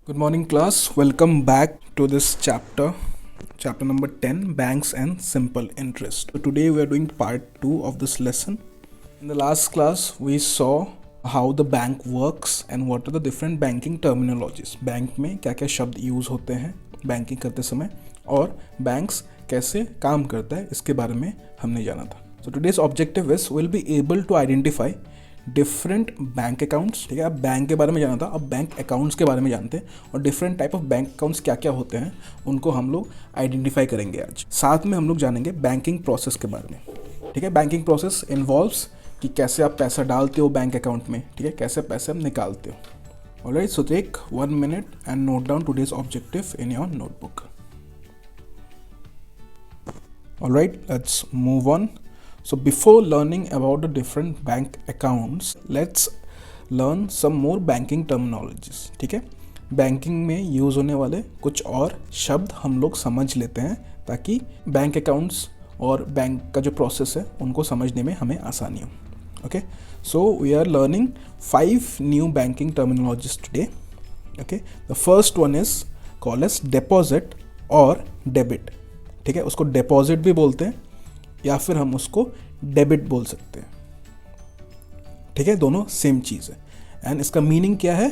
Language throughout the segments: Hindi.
Good morning, class. Welcome back to this chapter number 10, Banks and Simple Interest. So, today we are doing part 2 of this lesson. In the last class, we saw how the bank works and what are the different banking terminologies. Bank में क्या क्या शब्द यूज़ होते हैं बैंकिंग करते समय और बैंक्स कैसे काम करता है इसके बारे में हमने जाना था. So today's objective is we'll be able to identify different bank accounts. ठीक है, अब बैंक के बारे में जाना था, अब बैंक अकाउंट्स के बारे में जानते हैं और different type of bank accounts क्या क्या होते हैं उनको हम लोग आइडेंटिफाई करेंगे आज. साथ में हम लोग जानेंगे बैंकिंग प्रोसेस के बारे में. ठीक है, बैंकिंग प्रोसेस इन्वॉल्व्स कि कैसे आप पैसा डालते हो बैंक अकाउंट में, ठीक है, कैसे पैसे आप निकालते हो. Alright, so take 1 minute and note down today's objective in your notebook. Alright, let's move on. So before learning about the different bank accounts, let's learn some more banking terminologies. ठीक है, बैंकिंग में यूज़ होने वाले कुछ और शब्द हम लोग समझ लेते हैं ताकि बैंक अकाउंट्स और बैंक का जो प्रोसेस है उनको समझने में हमें आसानी हो. Okay, so we are learning 5 new banking terminologies today. Okay, the first one is called as deposit और डेबिट. ठीक है, उसको डिपॉजिट भी बोलते हैं या फिर हम उसको डेबिट बोल सकते हैं. ठीक है, दोनों सेम चीज़ है. एंड इसका मीनिंग क्या है?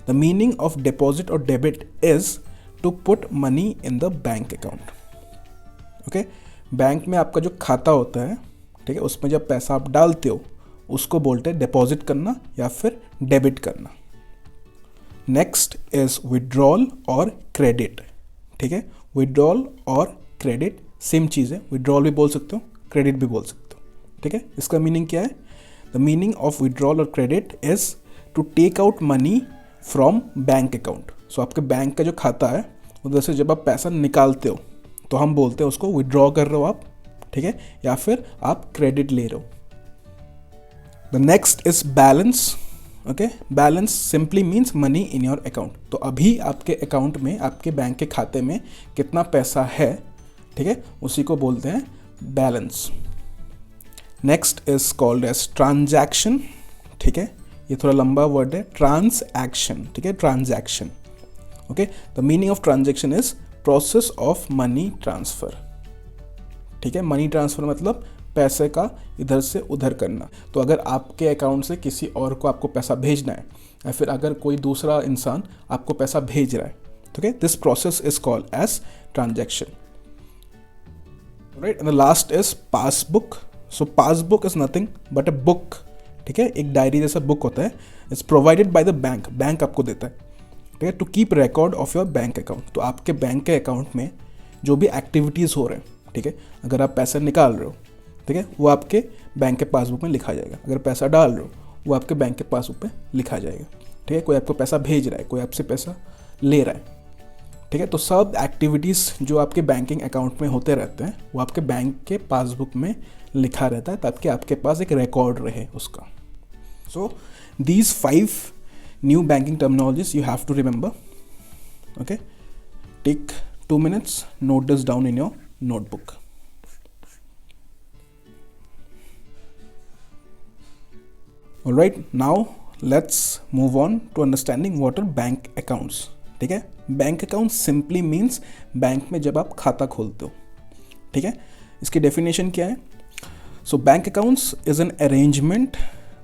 द मीनिंग ऑफ डिपॉजिट और debit is to put money in the bank account. Okay, bank में आपका जो खाता होता है, ठीक है, उसमें जब पैसा आप डालते हो उसको बोलते हैं डिपॉजिट करना या फिर डेबिट करना. नेक्स्ट इज विड्रॉल और क्रेडिट. ठीक है, विड्रॉल और क्रेडिट सेम चीज़ है. विड्रॉल भी बोल सकते हो, क्रेडिट भी बोल सकते हो. ठीक है, इसका मीनिंग क्या है? द मीनिंग ऑफ विड्रॉल और credit is to take out money from bank account. So आपके बैंक का जो खाता है उधर से जब आप पैसा निकालते हो तो हम बोलते हैं उसको विड्रॉ कर रहे हो आप. ठीक है, या फिर आप क्रेडिट ले रहे हो. The next is balance. Okay, balance simply means money in your account. तो अभी आपके अकाउंट में, आपके बैंक के खाते में कितना पैसा है, ठीक है, उसी को बोलते हैं balance. Next is called as transaction. ठीक है, ये थोड़ा लंबा वर्ड है, ट्रांसैक्शन. ठीक है, transaction. Okay, the meaning of transaction is process of money transfer. ठीक है, मनी ट्रांसफर मतलब पैसे का इधर से उधर करना. तो अगर आपके अकाउंट से किसी और को आपको पैसा भेजना है या फिर अगर कोई दूसरा इंसान आपको पैसा भेज रहा है, ठीक है, this process is called as transaction. Right, and the last is passbook. So passbook is nothing but a book. ठीक है, एक डायरी जैसा बुक होता है. It's provided by the bank. Bank आपको देता है, ठीक है, to keep record of your bank account. तो आपके बैंक के अकाउंट में जो भी एक्टिविटीज़ हो रहे हैं, ठीक है, अगर आप पैसा निकाल रहे हो, ठीक है, वो आपके बैंक के पासबुक में लिखा जाएगा. अगर पैसा डाल रहे हो वो आपके बैंक के पासबुक में लिखा जाएगा. ठीक है, कोई आपको पैसा भेज रहा है, कोई आपसे पैसा ले रहा है, ठीक है, तो सब एक्टिविटीज़ जो आपके बैंकिंग अकाउंट में होते रहते हैं वो आपके बैंक के पासबुक में लिखा रहता है ताकि आपके पास एक रिकॉर्ड रहे उसका. So these 5 new banking terminologies you have to remember. Okay, take 2 minutes, note this down in your notebook. Alright, now let's move on to understanding what are bank accounts. ठीक है, bank account simply means bank में जब आप खाता खोलते हो. ठीक है, इसकी डेफिनेशन क्या है? So bank accounts is an arrangement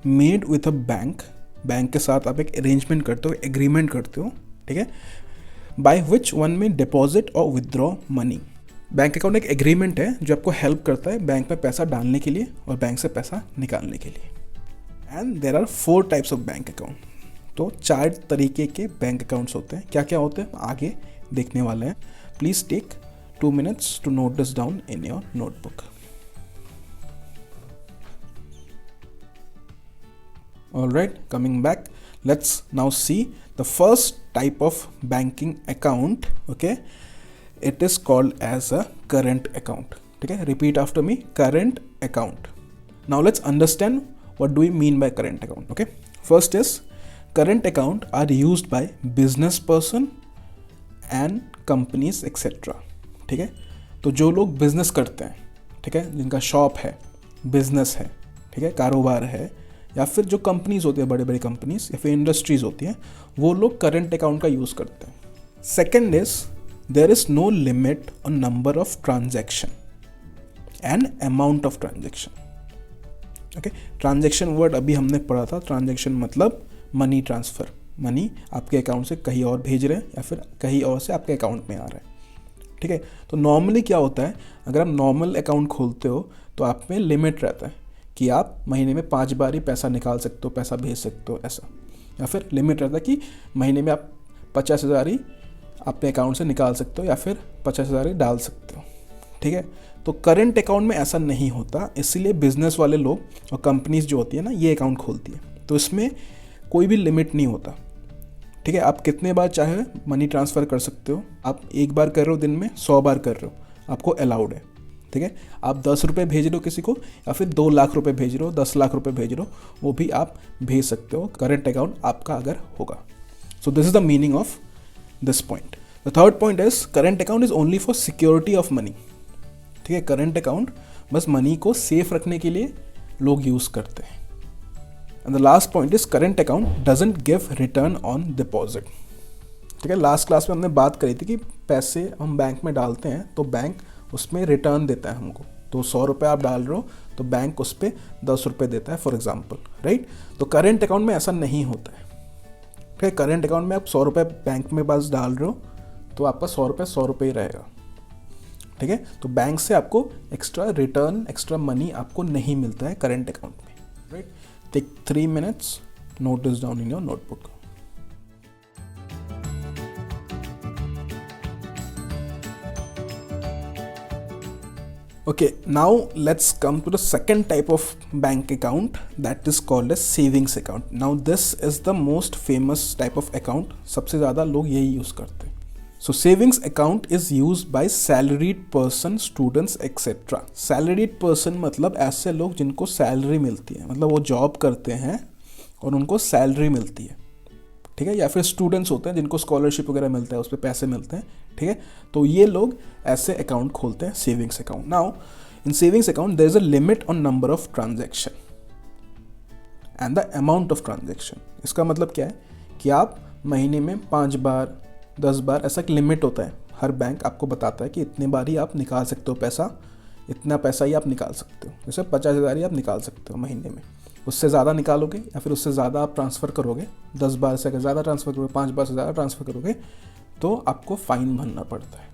made with a bank. Bank के साथ आप एक अरेंजमेंट करते हो, एग्रीमेंट करते हो, ठीक है, बाय विच वन में डिपॉजिट और विदड्रॉ मनी. बैंक अकाउंट एक एग्रीमेंट है जो आपको हेल्प करता है बैंक में पैसा डालने के लिए और बैंक से पैसा निकालने के लिए. And there are 4 types of bank account. तो 4 तरीके के बैंक अकाउंट्स होते हैं. क्या क्या होते हैं आगे देखने वाले हैं. Please take 2 minutes to note this down in your notebook. Alright, coming back, let's now see the first type of banking account. Okay, it is called as a current account. ठीक है, repeat after me, current account. Now let's understand what do we mean by current account. Okay, first is current account are used by business person and companies etc. ठीक है, तो जो लोग बिजनेस करते हैं, ठीक है, जिनका शॉप है, बिजनेस है, ठीक है, कारोबार है, या फिर जो कंपनीज होती है, बड़े बड़े कंपनीज या फिर इंडस्ट्रीज होती हैं, वो लोग करंट अकाउंट का यूज़ करते हैं। Second is there is no limit on number of transaction and amount of transaction. Okay, transaction word अभी हमने पढ़ा था। ट्रांजैक्शन मतलब मनी ट्रांसफ़र, मनी आपके अकाउंट से कहीं और भेज रहे हैं या फिर कहीं और से आपके अकाउंट में आ रहा है। ठीक है, तो नॉर्मली क्या होता है, अगर आप नॉर्मल अकाउंट खोलते हो तो आप में लिमिट रहता है कि आप महीने में 5 बार ही पैसा निकाल सकते हो, पैसा भेज सकते हो, ऐसा। या फिर लिमिट रहता है कि महीने में आप 50,000 ही अपने अकाउंट से निकाल सकते हो या फिर 50,000 ही डाल सकते हो। ठीक है, तो करंट अकाउंट में ऐसा नहीं होता, इसीलिए बिजनेस वाले लोग और कंपनीज जो होती है ना, ये अकाउंट खोलती है। तो इसमें कोई भी लिमिट नहीं होता। ठीक है, आप कितने बार चाहे मनी ट्रांसफ़र कर सकते हो। आप एक बार कर रहे हो दिन में, 100 बार कर रहे हो, आपको अलाउड है। ठीक है, आप 10 रुपये भेज रहे हो किसी को या फिर 2 लाख रुपए भेज रहे हो, 10 लाख रुपए भेज रहे हो, वो भी आप भेज सकते हो, करंट अकाउंट आपका अगर होगा। So this is the meaning of this point. The third point is current account is only for security of money. ठीक है, करंट अकाउंट बस मनी को सेफ रखने के लिए लोग यूज़ करते हैं। And the last point is current account doesn't give return on deposit. ठीक है, लास्ट क्लास में हमने बात करी थी कि पैसे हम बैंक में डालते हैं तो बैंक उसमें रिटर्न देता है हमको। तो 100 रुपये आप डाल रहे हो तो बैंक उस पर 10 रुपये देता है, फॉर एग्जाम्पल, राइट। तो करंट अकाउंट में ऐसा नहीं होता है। ठीक है, करंट अकाउंट में आप 100 रुपये बैंक में बस डाल रहे हो तो आपका 100 रुपये ही रहेगा। ठीक है, तो बैंक से आपको एक्स्ट्रा रिटर्न, एक्स्ट्रा मनी आपको नहीं मिलता है करंट अकाउंट में, right. Take 3 minutes, note this down in your notebook. Okay, now let's come to the second type of bank account, that is called as savings account. Now this is the most famous type of account, सबसे ज़्यादा लोग यही यूज़ करते हैं। So savings account is used by salaried person, students etc. Salaried person मतलब ऐसे लोग जिनको सैलरी मिलती है, मतलब वो जॉब करते हैं और उनको सैलरी मिलती है। ठीक है, या फिर स्टूडेंट्स होते हैं जिनको स्कॉलरशिप वगैरह मिलता है, उस पर पैसे मिलते हैं। ठीक है, तो ये लोग ऐसे अकाउंट खोलते हैं, savings account. Now in savings account there is a limit on number of transaction and the amount of transaction. इसका मतलब क्या है कि आप महीने में 5 बार, 10 बार, ऐसा एक लिमिट होता है। हर बैंक आपको बताता है कि इतने बार ही आप निकाल सकते हो पैसा, इतना पैसा ही आप निकाल सकते हो। जैसे 50,000 ही आप निकाल सकते हो महीने में। उससे ज़्यादा निकालोगे या फिर उससे ज़्यादा आप ट्रांसफ़र करोगे, 10 बार से अगर ज़्यादा ट्रांसफ़र करोगे, 5 बार से ज़्यादा ट्रांसफ़र करोगे तो आपको फ़ाइन भरना पड़ता है।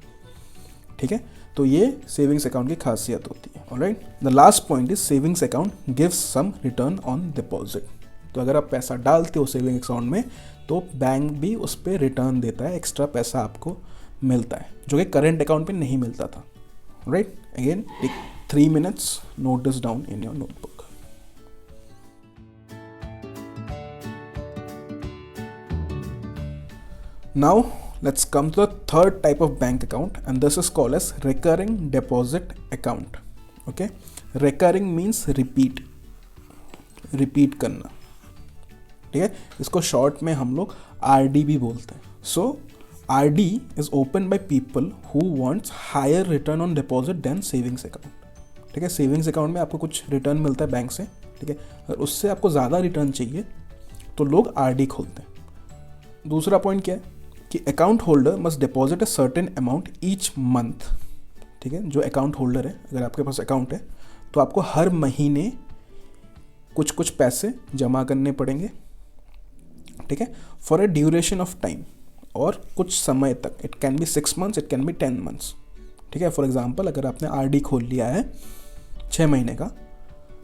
ठीक है, तो ये सेविंग्स अकाउंट की खासियत होती है। Alright, the last point is savings account gives some return on deposit. तो अगर आप पैसा डालते हो सेविंग अकाउंट में तो बैंक भी उस पर रिटर्न देता है, एक्स्ट्रा पैसा आपको मिलता है, जो कि करंट अकाउंट पे नहीं मिलता था। Right, again take 3 minutes, note this down in your notebook. Now let's come to the third type of bank account, and this is called as recurring deposit account. Okay, recurring means repeat करना। ठीक है, इसको शॉर्ट में हम लोग RD भी बोलते हैं। सो RD is opened by people who wants higher return on deposit than savings account. ठीक है, सेविंग्स अकाउंट में आपको कुछ रिटर्न मिलता है बैंक से। ठीक है, अगर उससे आपको ज़्यादा रिटर्न चाहिए तो लोग RD खोलते हैं। दूसरा पॉइंट क्या है कि account holder must deposit a certain amount each month. ठीक है, जो अकाउंट होल्डर है, अगर आपके पास अकाउंट है तो आपको हर महीने कुछ कुछ पैसे जमा करने पड़ेंगे। ठीक है, for a duration of time, और कुछ समय तक। It can be 6 months, it can be 10 months। ठीक है, फॉर एग्जांपल अगर आपने RD खोल लिया है 6 महीने का,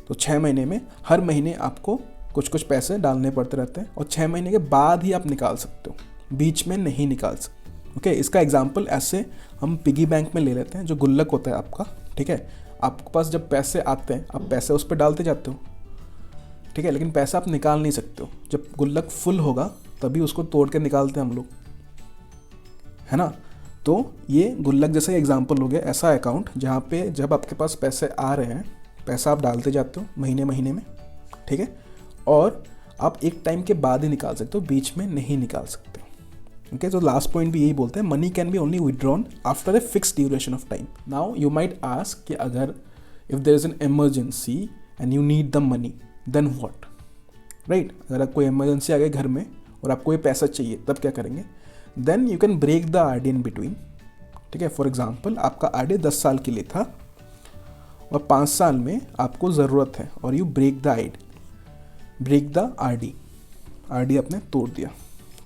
तो 6 महीने में हर महीने आपको कुछ कुछ पैसे डालने पड़ते रहते हैं और 6 महीने के बाद ही आप निकाल सकते हो, बीच में नहीं निकाल सकते। ओके, इसका एग्जांपल ऐसे हम पिगी बैंक में ले लेते हैं, जो गुल्लक होता है आपका। ठीक है, आपके पास जब पैसे आते हैं आप पैसे उस पर डालते जाते हो। ठीक है, लेकिन पैसा आप निकाल नहीं सकते हो। जब गुल्लक फुल होगा तभी उसको तोड़ के निकालते हैं हम लोग, है ना। तो ये गुल्लक जैसा एग्जाम्पल हो गया ऐसा अकाउंट जहाँ पे जब आपके पास पैसे आ रहे हैं, पैसा आप डालते जाते हो महीने महीने में। ठीक है, और आप एक टाइम के बाद ही निकाल सकते हो, बीच में नहीं निकाल सकते। ओके, तो लास्ट पॉइंट भी यही बोलते हैं, money can be only withdrawn after a fix duration of time. Now you might ask कि अगर if there is an emergency and you need the money, then what. Right. अगर आपको इमरजेंसी आ गई घर में और आपको ये पैसा चाहिए तब क्या करेंगे, then you can break the RD in between. ठीक है, फॉर एग्जाम्पल आपका आरडी 10 साल के लिए था और 5 साल में आपको ज़रूरत है और यू ब्रेक द आरडी आपने तोड़ दिया,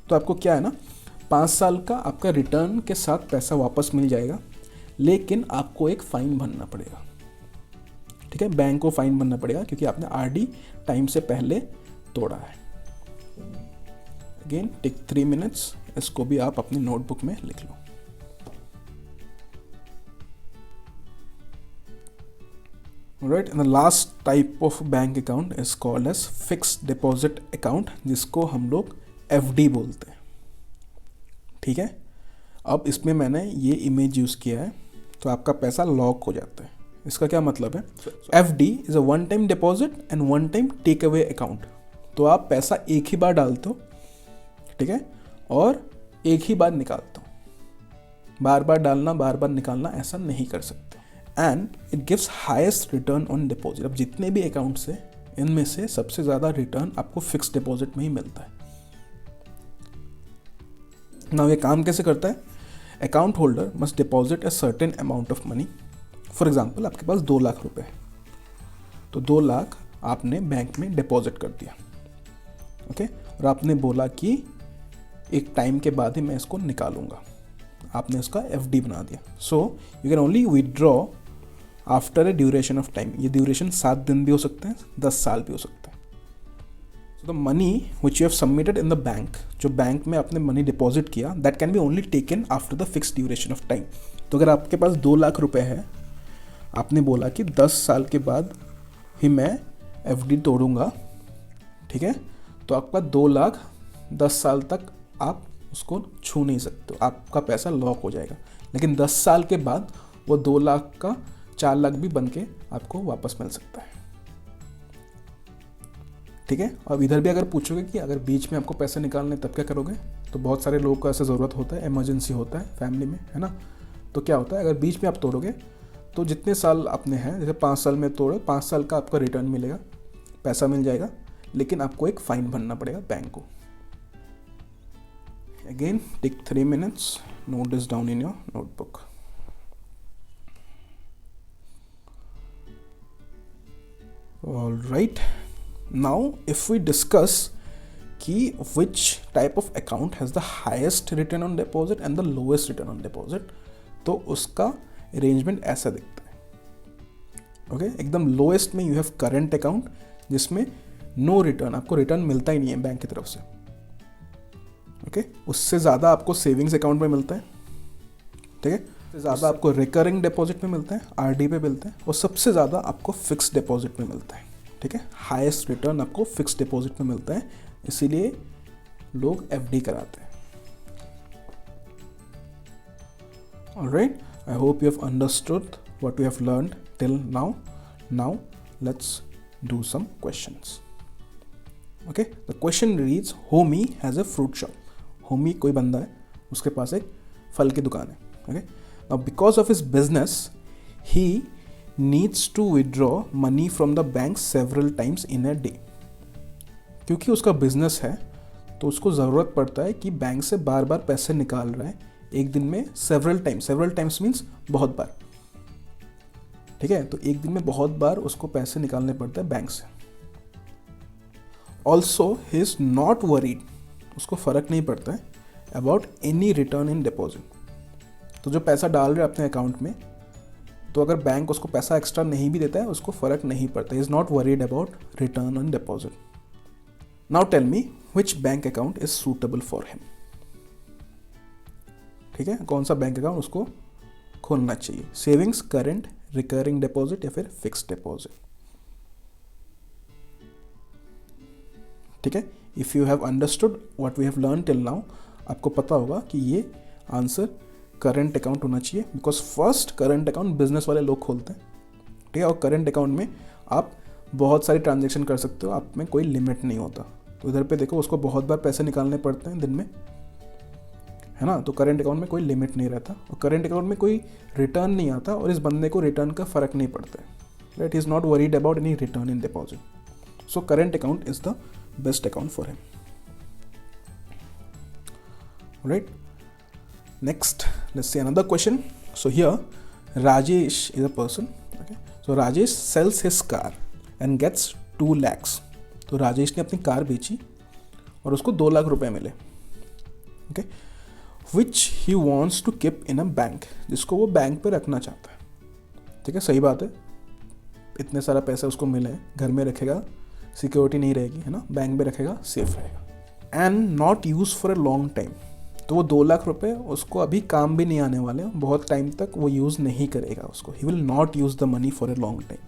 तो आपको क्या है ना, 5 साल का आपका रिटर्न के साथ पैसा वापस मिल जाएगा, लेकिन आपको एक फ़ाइन भरना पड़ेगा। ठीक है, बैंक को फ़ाइन भरना पड़ेगा क्योंकि आपने आरडी टाइम से पहले तोड़ा है। अगेन टेक 3 मिनट्स, इसको भी आप अपनी नोटबुक में लिख लो। Right, and the last type of bank account is called as fixed deposit account, जिसको हम लोग एफडी बोलते हैं। ठीक है, अब इसमें मैंने ये इमेज यूज़ किया है तो आपका पैसा लॉक हो जाता है। इसका क्या मतलब है, FD is a one time deposit and one time take away account. तो आप पैसा एक ही बार डालते हो, ठीक है, और एक ही बार निकालते हो, बार बार डालना बार बार निकालना ऐसा नहीं कर सकते। And it gives highest return on deposit. अब जितने भी अकाउंट्स है इनमें से सबसे ज़्यादा रिटर्न आपको फिक्स्ड डिपॉजिट में ही मिलता है। नाउ ये काम कैसे करता है, account holder must deposit a certain amount of money. For example आपके पास 2 लाख रुपए है, तो 2 लाख आपने बैंक में डिपॉजिट कर दिया, ओके, और आपने बोला कि एक टाइम के बाद ही मैं इसको निकालूंगा, आपने इसका एफडी बना दिया। So you can only withdraw after a duration of time. ये ड्यूरेशन 7 दिन भी हो सकते हैं, 10 साल भी हो सकते हैं। So the money which you have submitted in the bank, जो बैंक में आपने मनी डिपॉजिट किया, that can be only taken after the fix duration of time. तो अगर आपके पास 2 लाख रुपए है, आपने बोला कि 10 साल के बाद ही मैं एफडी तोड़ूंगा, ठीक है, तो आपका 2 लाख 10 साल तक आप उसको छू नहीं सकते, आपका पैसा लॉक हो जाएगा। लेकिन 10 साल के बाद वो 2 लाख का 4 लाख भी बन के आपको वापस मिल सकता है। ठीक है, और इधर भी अगर पूछोगे कि अगर बीच में आपको पैसे निकालने तब क्या करोगे, तो बहुत सारे लोगों को ऐसा ज़रूरत होता है, इमरजेंसी होता है फैमिली में, है ना। तो क्या होता है, अगर बीच में आप तोड़ोगे तो जितने साल आपने हैं, जैसे 5 साल में तोड़ो, 5 साल का आपका रिटर्न मिलेगा, पैसा मिल जाएगा, लेकिन आपको एक फ़ाइन भरना पड़ेगा बैंक को। Again, take 3 minutes, note this down in your notebook. All right, now if we discuss कि which type of account has the highest return on deposit and the lowest return on deposit, तो उसका arrangement ऐसा दिखता है। ओके, एकदम lowest में you have current account, जिसमें no return, आपको रिटर्न मिलता ही नहीं है बैंक की तरफ से। ओके, उससे ज़्यादा आपको सेविंग्स अकाउंट में मिलता है, ठीक है, उससे ज़्यादा आपको रिकरिंग डिपॉजिट में मिलता है, आरडी पे मिलता है, और सबसे ज़्यादा आपको फिक्स्ड डिपॉजिट में मिलता है। ठीक है, हाईएस्ट रिटर्न आपको फिक्स्ड डिपॉजिट में मिलता है, इसीलिए लोग एफडी कराते हैं। Alright, I hope you have understood what you have learned till now. Now let's do some questions. Okay, the question reads, Homi has a fruit shop. Homi कोई बंदा है, उसके पास एक फल की दुकान है। Okay, now because of his business he needs to withdraw money from the bank several times in a day. क्योंकि उसका बिजनेस है तो उसको ज़रूरत पड़ता है कि बैंक से बार बार पैसे निकाल रहा है एक दिन में, सेवरल टाइम्स मीन्स बहुत बार। ठीक है, तो एक दिन में बहुत बार उसको पैसे निकालने पड़ते हैं बैंक से। Also he is not worried, उसको फ़र्क नहीं पड़ता है about any return in deposit. तो जो पैसा डाल रहे हैं अपने अकाउंट में, तो अगर बैंक उसको पैसा एक्स्ट्रा नहीं भी देता है, उसको फ़र्क नहीं पड़ता। Is not worried about return on deposit. Now tell me which bank account is suitable for him. ठीक है, कौन सा बैंक अकाउंट उसको खोलना चाहिए, सेविंग्स, करंट, रिकरिंग डिपॉजिट या फिर फिक्स्ड डिपॉजिट। ठीक है, if you have understood what we have learn till now, आपको पता होगा कि ये आंसर करंट अकाउंट होना चाहिए, because first current account business वाले लोग खोलते हैं। ठीक है, और करंट अकाउंट में आप बहुत सारी ट्रांजेक्शन कर सकते हो, आप में कोई लिमिट नहीं होता। तो इधर पे देखो, उसको बहुत बार पैसे निकालने पड़ते हैं दिन में, है ना। तो करंट अकाउंट में कोई लिमिट नहीं रहता, और करंट अकाउंट में कोई रिटर्न नहीं आता, और इस बंदे को रिटर्न का फ़र्क नहीं पड़ता है। Right, he is not worried about any return in deposit. So current account is the best account for him. Right? Next, let's see another question. So here, Rajesh is a person. Okay? So Rajesh sells his car and gets 2 lakhs. तो राजेश ने अपनी कार बेची और उसको 2 लाख रुपए मिले. Okay, which he wants to keep in a bank, जिसको वो बैंक पे रखना चाहता है. ठीक है, सही बात है. इतने सारा पैसा उसको मिले, घर में रखेगा, सिक्योरिटी नहीं रहेगी, है ना, बैंक में रखेगा, सेफ रहेगा. And not use for a long time. तो वो 2 लाख रुपए उसको अभी काम भी नहीं आने वाले, बहुत टाइम तक वो यूज़ नहीं करेगा उसको. He will not use the money for a long time.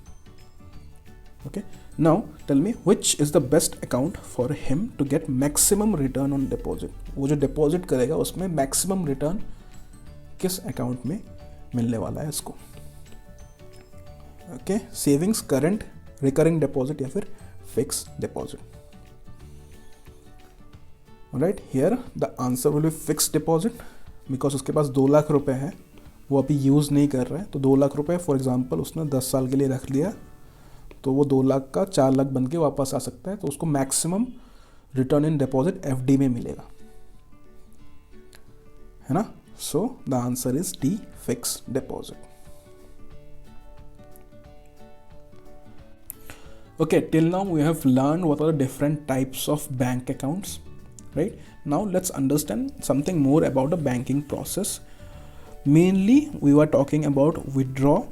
Okay, now tell me which is the best account for him to get maximum return on deposit. वो जो डिपॉजिट करेगा उसमें मैक्सिमम रिटर्न किस अकाउंट में मिलने वाला है इसको. Okay, savings, current, recurring deposit या फिर fix deposit. Right, here the answer will be fix deposit, because उसके पास 2 लाख रुपए है, वो अभी यूज़ नहीं कर रहा है. तो 2 लाख रुपए फॉर एग्जांपल उसने 10 साल के लिए रख लिया, तो वो 2 लाख का 4 लाख बन के वापस आ सकता है. तो उसको मैक्सिमम रिटर्न इन डिपॉजिट एफडी में मिलेगा, है ना. So the answer is D, fix deposit. Okay, till now we have learned what are the different types of bank accounts, right? Now let's understand something more about the banking process. Mainly we were talking about withdrawal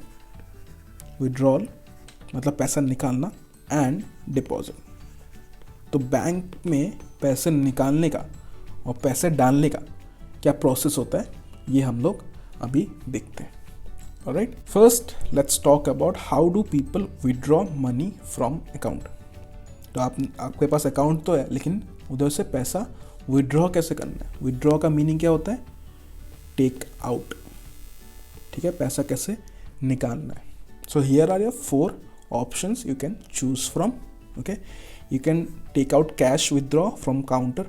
मतलब पैसा निकालना, and deposit. तो बैंक में पैसे निकालने का और पैसे डालने का क्या प्रोसेस होता है, ये हम लोग अभी देखते हैं. Alright, first let's talk about how do people withdraw money from account. तो आपके पास अकाउंट तो है, लेकिन उधर से पैसा विड्रॉ कैसे करना है. विड्रॉ का मीनिंग क्या होता है, टेक आउट. ठीक है, पैसा कैसे निकालना है. So here are your 4 options you can choose from. Okay, you can take out cash withdraw from counter.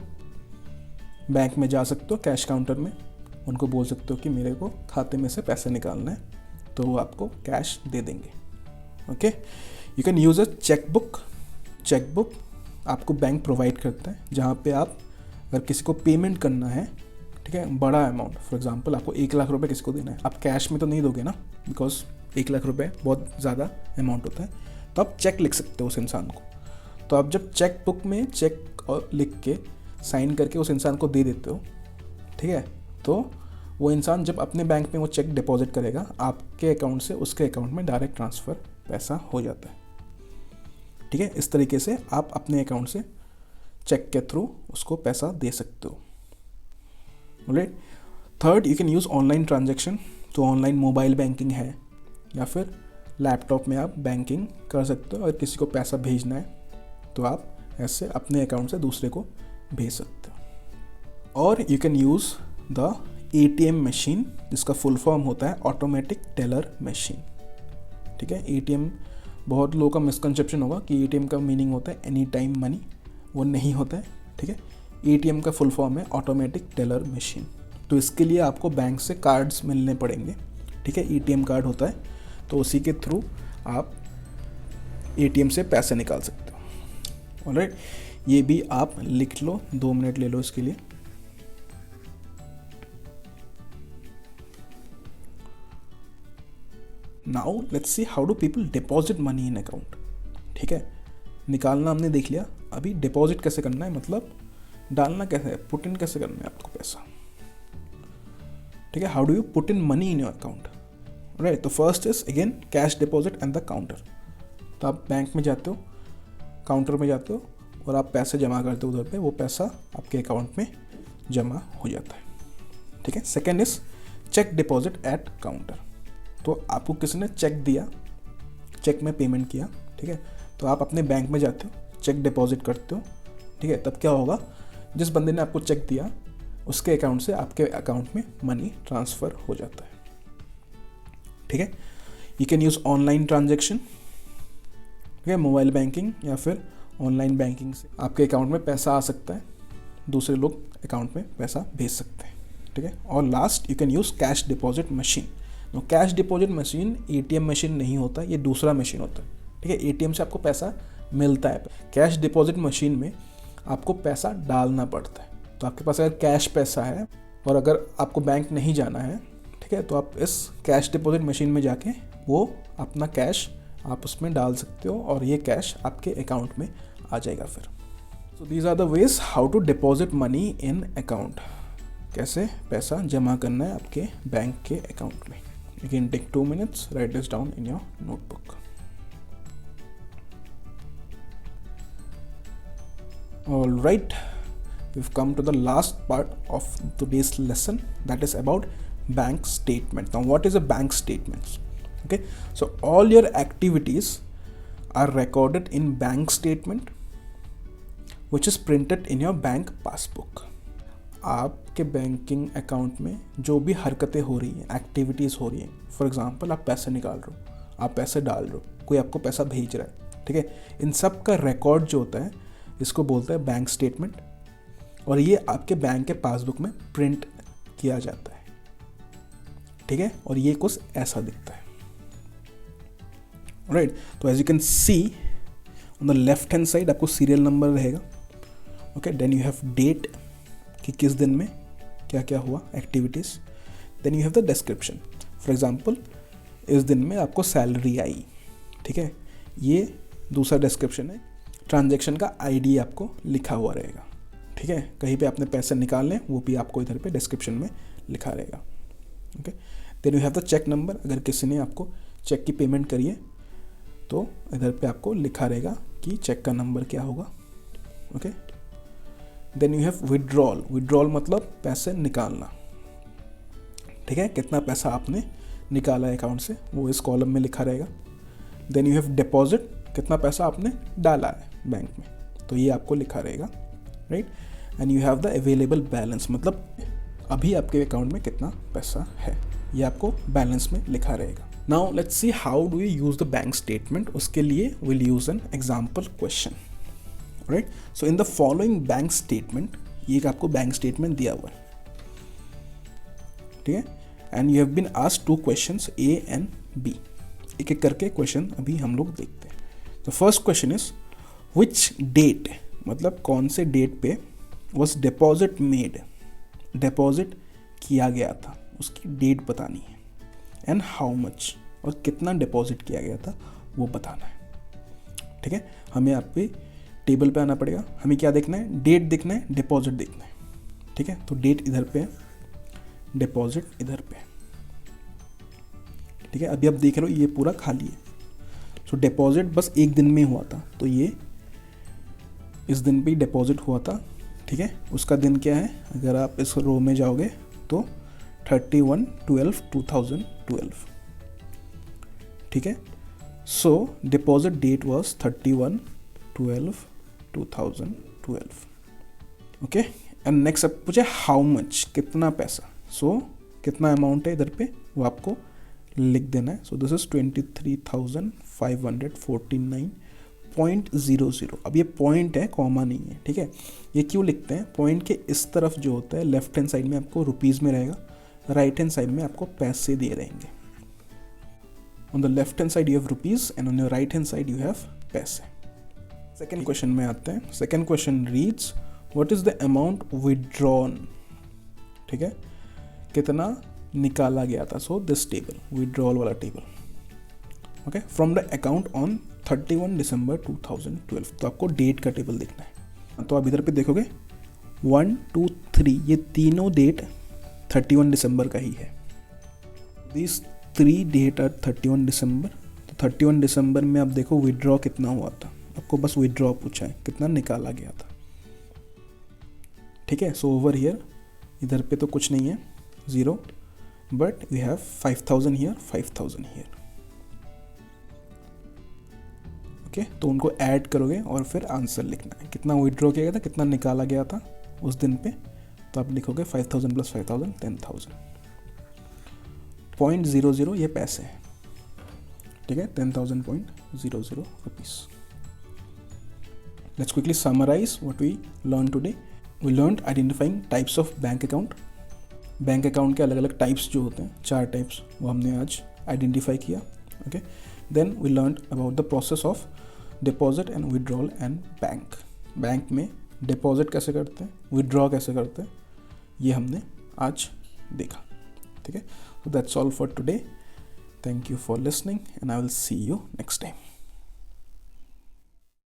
Bank में जा सकते हो, कैश काउंटर में उनको बोल सकते हो कि मेरे को खाते में से पैसे निकालना है, तो वो आपको कैश दे देंगे. Okay, you can use a chequebook. Chequebook आपको बैंक प्रोवाइड करता है, जहाँ पे आप अगर किसी को पेमेंट करना है, ठीक है, बड़ा अमाउंट, फॉर एग्जांपल आपको 1 लाख रुपए किसी को देना है, आप कैश में तो नहीं दोगे ना, बिकॉज 1 लाख रुपए बहुत ज़्यादा अमाउंट होता है. तो आप चेक लिख सकते हो उस इंसान को. तो आप जब चेक बुक में चेक लिख के साइन करके उस इंसान को दे देते हो, ठीक है, तो वो इंसान जब अपने बैंक में वो चेक डिपॉजिट करेगा, आपके अकाउंट से उसके अकाउंट में डायरेक्ट ट्रांसफ़र पैसा हो जाता है. ठीक है, इस तरीके से आप अपने अकाउंट से चेक के थ्रू उसको पैसा दे सकते हो. Right. Third, you can use online transaction. तो ऑनलाइन मोबाइल बैंकिंग है या फिर लैपटॉप में आप बैंकिंग कर सकते हो. अगर किसी को पैसा भेजना है तो आप ऐसे अपने अकाउंट से दूसरे को भेज सकते हो. और you can use the ATM machine, जिसका फुल फॉर्म होता है ऑटोमेटिक टेलर मशीन. ठीक है, ATM बहुत लोगों का मिसकंसेप्शन होगा कि ATM का मीनिंग होता है एनी टाइम मनी. वो नहीं होता है. ठीक है, ATM का फुल फॉर्म है ऑटोमेटिक टेलर मशीन. तो इसके लिए आपको बैंक से कार्ड्स मिलने पड़ेंगे. ठीक है, ATM कार्ड होता है, तो उसी के थ्रू आप ATM से पैसे निकाल सकते हो. ऑलराइट, ये भी आप लिख लो, 2 मिनट ले लो इसके लिए. Now let's see how do people deposit money in account. ठीक है, निकालना हमने देख लिया, अभी डिपॉजिट कैसे करना है, मतलब डालना कैसे है, पुट इन कैसे करना है आपको पैसा. ठीक है, how do you put in money in your account. Right, तो first is again cash deposit and the counter. तो आप बैंक में जाते हो, काउंटर में जाते हो और आप पैसे जमा करते हो उधर पे, वो पैसा आपके अकाउंट में जमा हो जाता है. ठीक है, second is cheque deposit at counter. तो आपको किसी ने चेक दिया, चेक में पेमेंट किया. ठीक है, तो आप अपने बैंक में जाते हो, चेक डिपॉजिट करते हो. ठीक है, तब क्या होगा, जिस बंदे ने आपको चेक दिया उसके अकाउंट से आपके अकाउंट में मनी ट्रांसफ़र हो जाता है. ठीक है, you can use online transaction. ठीक है, मोबाइल बैंकिंग या फिर ऑनलाइन बैंकिंग से आपके अकाउंट में पैसा आ सकता है, दूसरे लोग अकाउंट में पैसा भेज सकते हैं. ठीक है, और last you can use cash deposit machine. तो cash deposit machine ATM machine नहीं होता, ये दूसरा मशीन होता है. ठीक है, ATM से आपको पैसा मिलता है. कैश डिपॉजिट मशीन में आपको पैसा डालना पड़ता है। तो आपके पास अगर कैश पैसा है और अगर आपको बैंक नहीं जाना है, ठीक है, तो आप इस कैश डिपॉजिट मशीन में जाके वो अपना कैश आप उसमें डाल सकते हो और ये कैश आपके अकाउंट में आ जाएगा फिर। So these are the ways how to deposit money in account, कैसे पैसा जमा करना है आपके बैंक के अकाउंट में। You can take 2 minutes, write this down in your notebook. All right, we've come to the last part of today's lesson, that is about bank statement. Now what is a bank statement? Okay, so all your activities are recorded in bank statement which is printed in your bank passbook. आपके बैंकिंग अकाउंट में जो भी हरकतें हो रही हैं, एक्टिविटीज़ हो रही हैं, फॉर एग्जांपल आप पैसे निकाल रहे हो, आप पैसे डाल रहे हो, कोई आपको पैसा भेज रहा है, ठीक है, इन सब का रिकॉर्ड जो होता है इसको बोलते हैं बैंक स्टेटमेंट, और ये आपके बैंक के पासबुक में प्रिंट किया जाता है, ठीक है, और ये कुछ ऐसा दिखता है, राइट। तो as you can see on the left hand side आपको सीरियल नंबर रहेगा, okay, then you have date कि किस दिन में क्या क्या हुआ activities, then you have the description, for example इस दिन में आपको सैलरी आई, ठीक है, ये दूसरा डिस्क्रिप्शन है, ट्रांजैक्शन का आईडी आपको लिखा हुआ रहेगा, ठीक है, कहीं पे आपने पैसे निकालने वो भी आपको इधर पे डिस्क्रिप्शन में लिखा रहेगा, okay. Then you have the check number, अगर किसी ने आपको चेक की पेमेंट करी है तो इधर पे आपको लिखा रहेगा कि चेक का नंबर क्या होगा, okay. Then you have withdrawal, withdrawal मतलब पैसे निकालना, ठीक है, कितना पैसा आपने निकाला है अकाउंट से वो इस कॉलम में लिखा रहेगा। देन यू हैव डिपॉजिट, कितना पैसा आपने डाला है बैंक में, तो ये आपको लिखा रहेगा, right. And you have the available balance, मतलब अभी आपके अकाउंट में कितना पैसा है, ये आपको बैलेंस में लिखा रहेगा। Now let's see how do you use the bank statement, उसके लिए will use an example question, right. So in the following bank statement, ये आपको बैंक स्टेटमेंट दिया हुआ है, ठीक है, and you have been asked 2 questions A and B, एक एक करके क्वेश्चन अभी हम लोग देखते हैं। तो first question is which date, मतलब कौन से डेट पे वॉज डिपॉजिट मेड, डिपॉजिट किया गया था, उसकी डेट बतानी है, एंड हाउ मच, और कितना डिपॉजिट किया गया था वो बताना है, ठीक है। हमें आप पे टेबल पे आना पड़ेगा, हमें क्या देखना है, डेट देखना है, डिपॉजिट देखना है, ठीक है। तो डेट इधर पे है, डिपॉजिट इधर पे है, ठीक है। अभी आप देख रहे हो ये पूरा खाली है, सो डिपॉजिट बस एक दिन में हुआ था, तो ये इस दिन पे डिपॉजिट हुआ था, ठीक है। उसका दिन क्या है, अगर आप इस रो में जाओगे तो 31/12/2012, ठीक है। So deposit date was 31/12/2012, okay. And next अब पूछे हाउ मच, कितना पैसा, सो कितना अमाउंट है इधर पे वो आपको लिख देना है। So this is 23,549.00। अब ये पॉइंट है, कॉमा नहीं है, ठीक है। ये क्यों लिखते हैं, पॉइंट के इस तरफ जो होता है लेफ्ट हैंड साइड में आपको रुपीज़ में रहेगा, राइट हैंड साइड में आपको पैसे दिए रहेंगे। On the left hand side you have rupees and on your right hand side you have पैसे। सेकेंड क्वेश्चन में आते हैं। Second question reads what is the amount withdrawn, ठीक है, कितना निकाला गया था। सो दिस टेबल, विड्रॉल वाला table, okay, from the account on 31 दिसंबर 2012। तो आपको डेट का टेबल देखना है, तो आप इधर पे देखोगे 1, 2, 3, ये तीनों डेट 31 दिसंबर का ही है। दिस 3 डेट आर 31 दिसंबर। तो 31 दिसंबर में आप देखो विड्रॉ कितना हुआ था, आपको बस विड्रॉ पूछा है, कितना निकाला गया था, ठीक है। सो ओवर हियर इधर पे तो कुछ नहीं है, 0, but we have 5,000 here, 5,000 here, okay. तो उनको ऐड करोगे और फिर आंसर लिखना है, कितना विड्रॉ किया गया था, कितना निकाला गया था उस दिन पे। तो आप लिखोगे 5,000 + 5,000 10,000। 0.00 ये पैसे हैं, ठीक है, 10,000.00 rupees. Let's quickly summarize what we learned today. We learned identifying types of bank account. Bank account के अलग अलग टाइप्स जो होते हैं, 4 टाइप्स, वो हमने आज आइडेंटिफाई किया, okay. Then we learn about the process of deposit and withdrawal and bank. Bank में डिपॉजिट कैसे करते हैं, विड्रॉ कैसे करते हैं, ये हमने आज देखा। ठीक है, so that's all for today. Thank you for listening and I will see you next time.